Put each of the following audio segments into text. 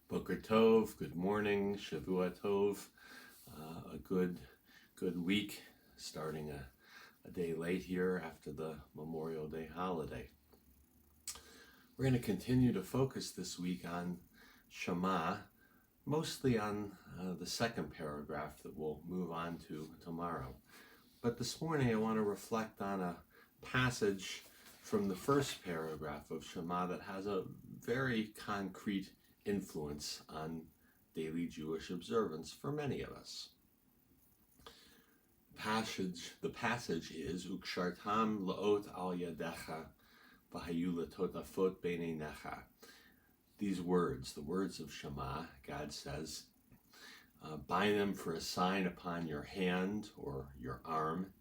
Boker Tov, good morning, Shavua Tov, a good week, starting a day late here after the Memorial Day holiday. We're going to continue to focus this week on Shema, mostly on the second paragraph that we'll move on to tomorrow. But this morning I want to reflect on a passage from the first paragraph of Shema that has a very concrete influence on daily Jewish observance for many of us. The passage is Ukshartam laot al yadecha v'hayu latotafot beineinecha. These words, the words of Shema, God says, bind them for a sign upon your hand or your arm,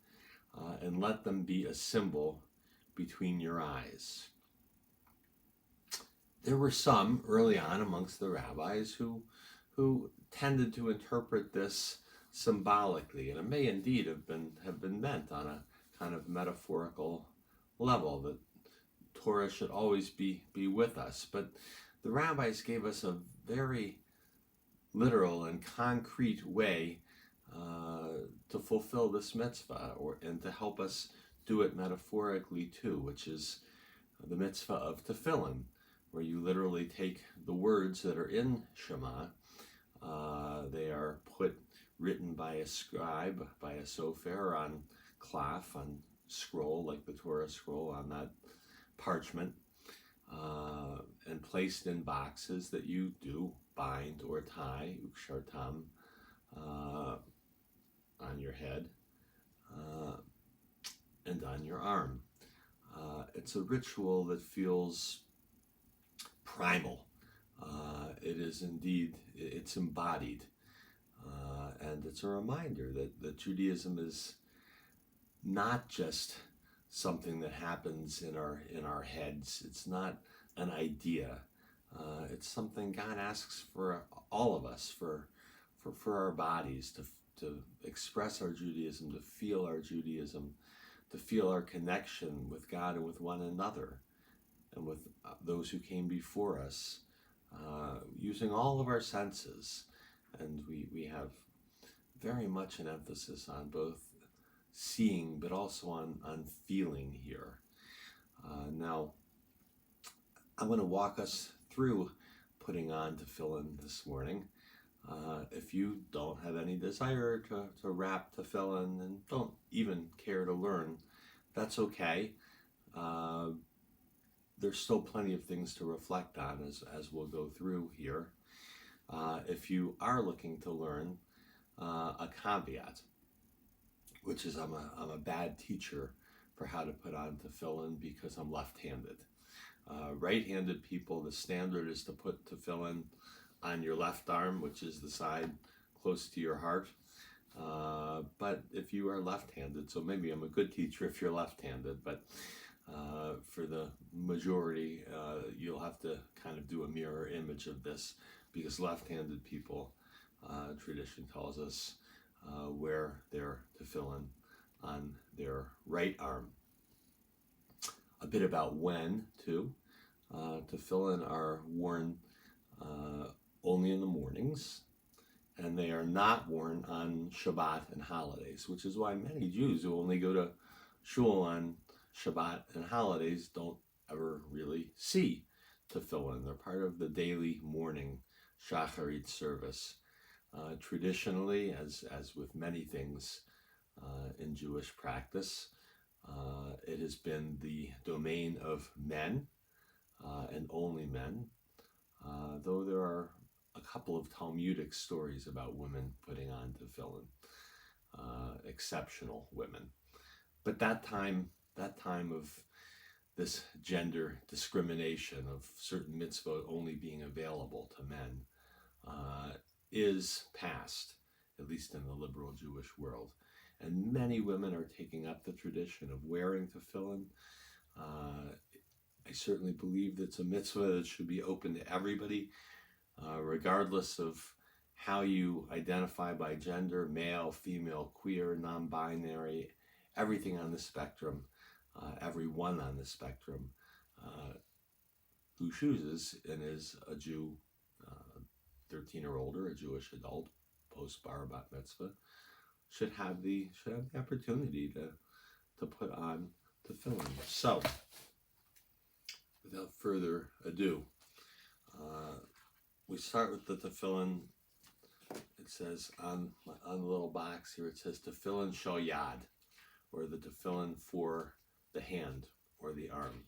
and let them be a symbol between your eyes. There were some early on amongst the rabbis who tended to interpret this symbolically, and it may indeed have been meant on a kind of metaphorical level, that Torah should always be with us. But the rabbis gave us a very literal and concrete way to fulfill this mitzvah, and to help us do it metaphorically too, which is the mitzvah of tefillin, where you literally take the words that are in Shema. They are written by a scribe, by a sofer, on cloth, on scroll, like the Torah scroll, on that parchment, and placed in boxes that you do bind or tie, ukshartam, on your head and on your arm. It's a ritual that feels primal. It is indeed, it's embodied. And it's a reminder that Judaism is not just something that happens in our heads. It's not an idea. It's something God asks for all of us, for our bodies, to express our Judaism, to feel our Judaism, to feel our connection with God and with one another, and with those who came before us, using all of our senses. And we have very much an emphasis on both seeing but also on feeling here. Now, I'm going to walk us through putting on tefillin this morning. If you don't have any desire to wrap tefillin and don't even care to learn, that's okay. There's still plenty of things to reflect on as we'll go through here. If you are looking to learn, a caveat, which is I'm a bad teacher for how to put on tefillin because I'm left-handed. Right-handed people, the standard is to put tefillin on your left arm, which is the side close to your heart. But if you are left-handed, so maybe I'm a good teacher if you're left-handed, but for the majority, you'll have to kind of do a mirror image of this, because left-handed people, tradition tells us, wear their tefillin on their right arm. A bit about when, too. Tefillin are worn only in the mornings, and they are not worn on Shabbat and holidays, which is why many Jews who only go to shul on Shabbat and holidays don't ever really see tefillin. They're part of the daily morning shacharit service. Traditionally, as with many things in Jewish practice, it has been the domain of men, and only men, though there are a couple of Talmudic stories about women putting on tefillin, exceptional women. But that time of this gender discrimination of certain mitzvot only being available to men is past, at least in the liberal Jewish world. And many women are taking up the tradition of wearing tefillin. I certainly believe that it's a mitzvah that should be open to everybody, regardless of how you identify by gender, male, female, queer, non-binary, everything on the spectrum, everyone on the spectrum who chooses and is a Jew, 13 or older, a Jewish adult, post-bar bat mitzvah, should have the opportunity to put on tefillin. So, without further ado, we start with the tefillin. It says on the little box here, it says tefillin shel yad, or the tefillin for the hand or the arm.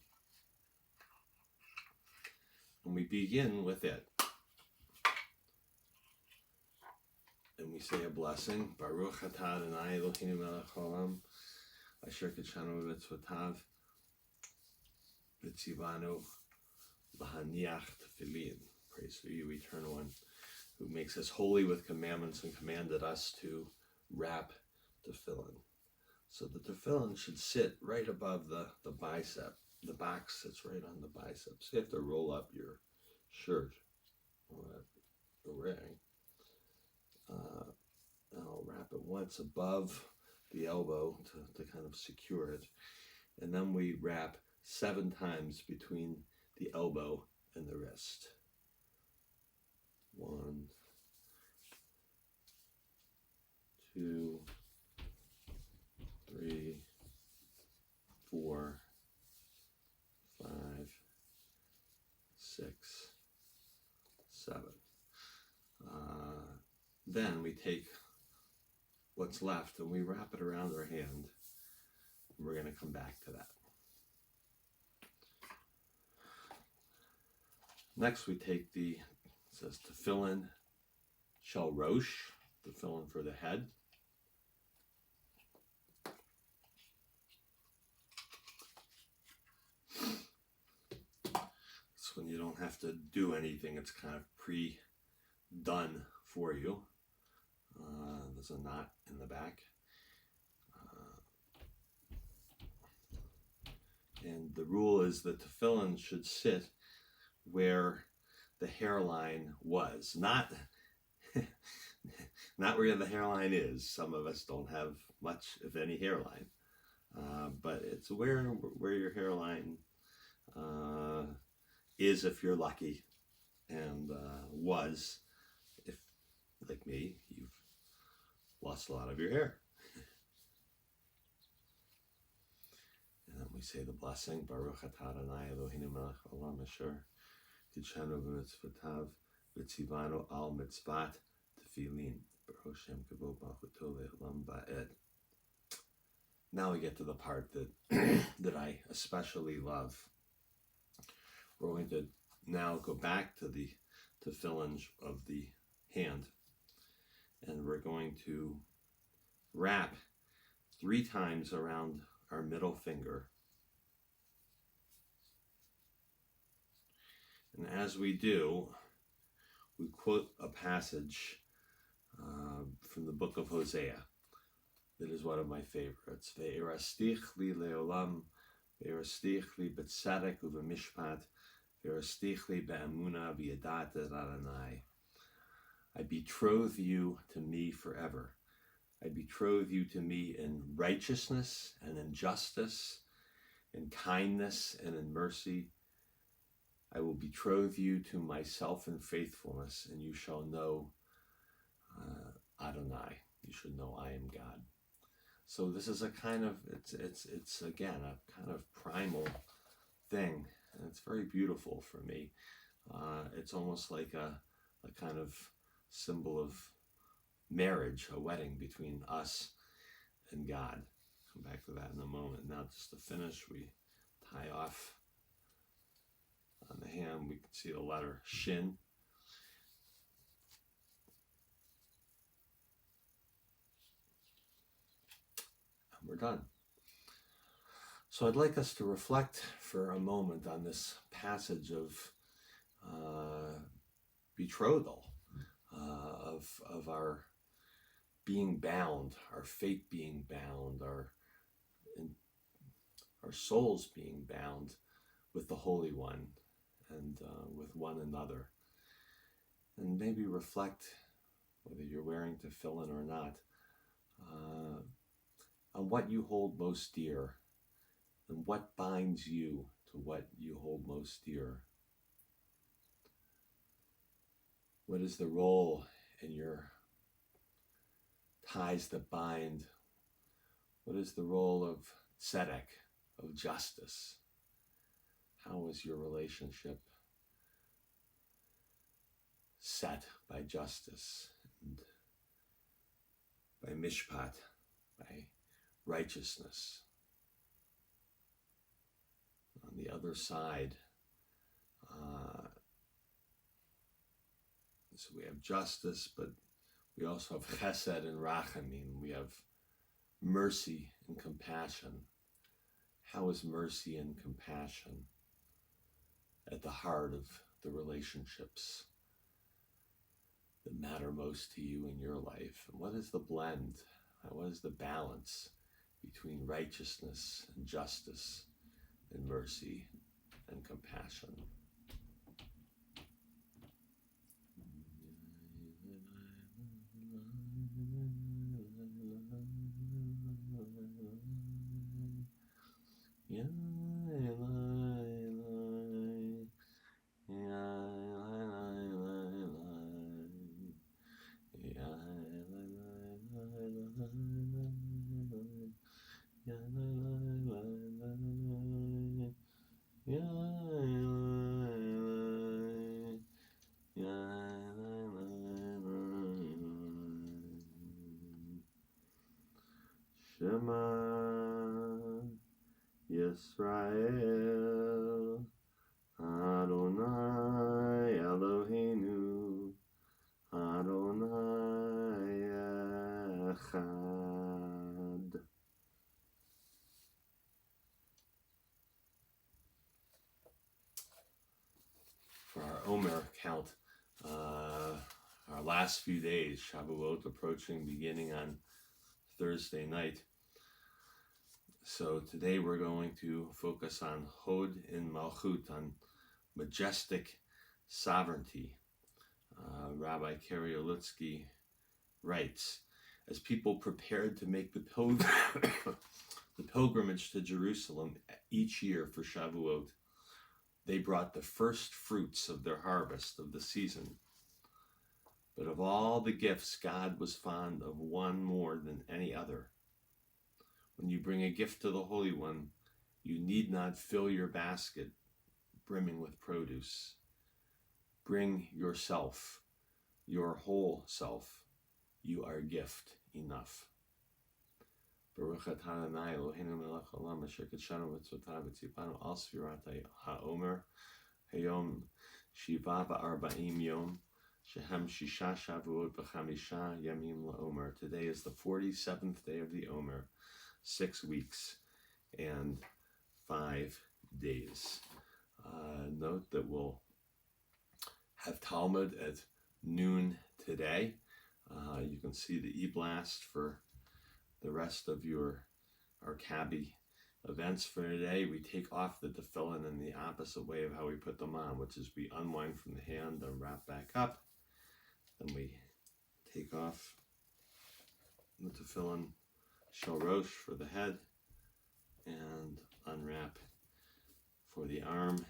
And we begin with it. And we say a blessing. Baruch atah Adonai Eloheinu melech haolam, asher kidshanu b'mitzvotav, v'tzivanu l'haniach tefillin. Praise to you, Eternal One, who makes us holy with commandments and commanded us to wrap tefillin. So the tefillin should sit right above the bicep. The box sits right on the bicep. So you have to roll up your shirt or you're wearing. I'll wrap it once above the elbow to kind of secure it. And then we wrap 7 times between the elbow and the wrist. 1, 2, 3, 4, 5, 6, 7. Then we take what's left and we wrap it around our hand. And we're going to come back to that. Next we take it says tefillin shel rosh, tefillin for the head. It's when you don't have to do anything, it's kind of pre-done for you. There's a knot in the back. And the rule is that tefillin should sit where the hairline was, not where the hairline is. Some of us don't have much, if any, hairline, but it's where your hairline is, if you're lucky, and was, if, like me, you've lost a lot of your hair. And then we say the blessing, Baruch atah Adonai Eloheinu melech haolam, asher kidshanu b'mitzvotav, v'tzivanu al mitzvat tefillin, Baruch Shem kavod malchuto le'olam va'ed. Now we get to the part that I especially love. We're going to now go back to the tefillin of the hand, and we're going to wrap 3 times around our middle finger. And as we do, we quote a passage from the book of Hosea that is one of my favorites. Ve'erastich li leolam, ve'erastich li b'tzadek u'v'mishpat, ve'erastich li be'amuna v'yadat Adonai. I betroth you to me forever. I betroth you to me in righteousness and in justice, in kindness and in mercy. I will betroth you to myself in faithfulness, and you shall know Adonai. You should know I am God. So this is a kind of, it's again, a kind of primal thing, and it's very beautiful for me. It's almost like a kind of symbol of marriage, a wedding between us and God. Come back to that in a moment. Now, just to finish, we tie off on the hand. We can see the letter Shin. And we're done. So I'd like us to reflect for a moment on this passage of betrothal, of our being bound, our fate being bound, our souls being bound with the Holy One and with one another. And maybe reflect, whether you're wearing tefillin or not, on what you hold most dear and what binds you to what you hold most dear. What is the role in your ties that bind? What is the role of tzedek, of justice? How is your relationship set by justice and by mishpat, by righteousness? On the other side, so we have justice, but we also have chesed and rachamim. We have mercy and compassion. How is mercy and compassion at the heart of the relationships that matter most to you in your life? And what is the blend? What is the balance between righteousness and justice and mercy and compassion? Shema Yisrael Adonai Eloheinu Adonai Echad. For our Omer count, our last few days, Shavuot approaching, beginning on Thursday night. So today we're going to focus on Hod in Malchut, on majestic sovereignty. Rabbi Kariolitsky writes, as people prepared to make the pilgrimage to Jerusalem each year for Shavuot, they brought the first fruits of their harvest of the season. But of all the gifts, God was fond of one more than any other. When you bring a gift to the Holy One, you need not fill your basket brimming with produce. Bring yourself, your whole self. You are gift enough. Baruch atah Adonai Eloheinu melech haolam asher kidshanu mitzvotav v'tzipanu al sfirat ha'omer hayom shiva v'arba'im yom shehem shisha shavuot v'chamisha yamim la'omer. Today is the 47th day of the Omer, 6 weeks and 5 days. Note that we'll have Talmud at noon today. You can see the e-blast for the rest of our Kabi events for today. We take off the tefillin in the opposite way of how we put them on, which is we unwind from the hand and wrap back up. Then we take off the tefillin shel rosh for the head and unwrap for the arm.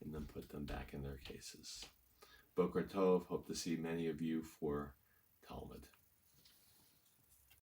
And then put them back in their cases. Boker Tov, hope to see many of you for Talmud.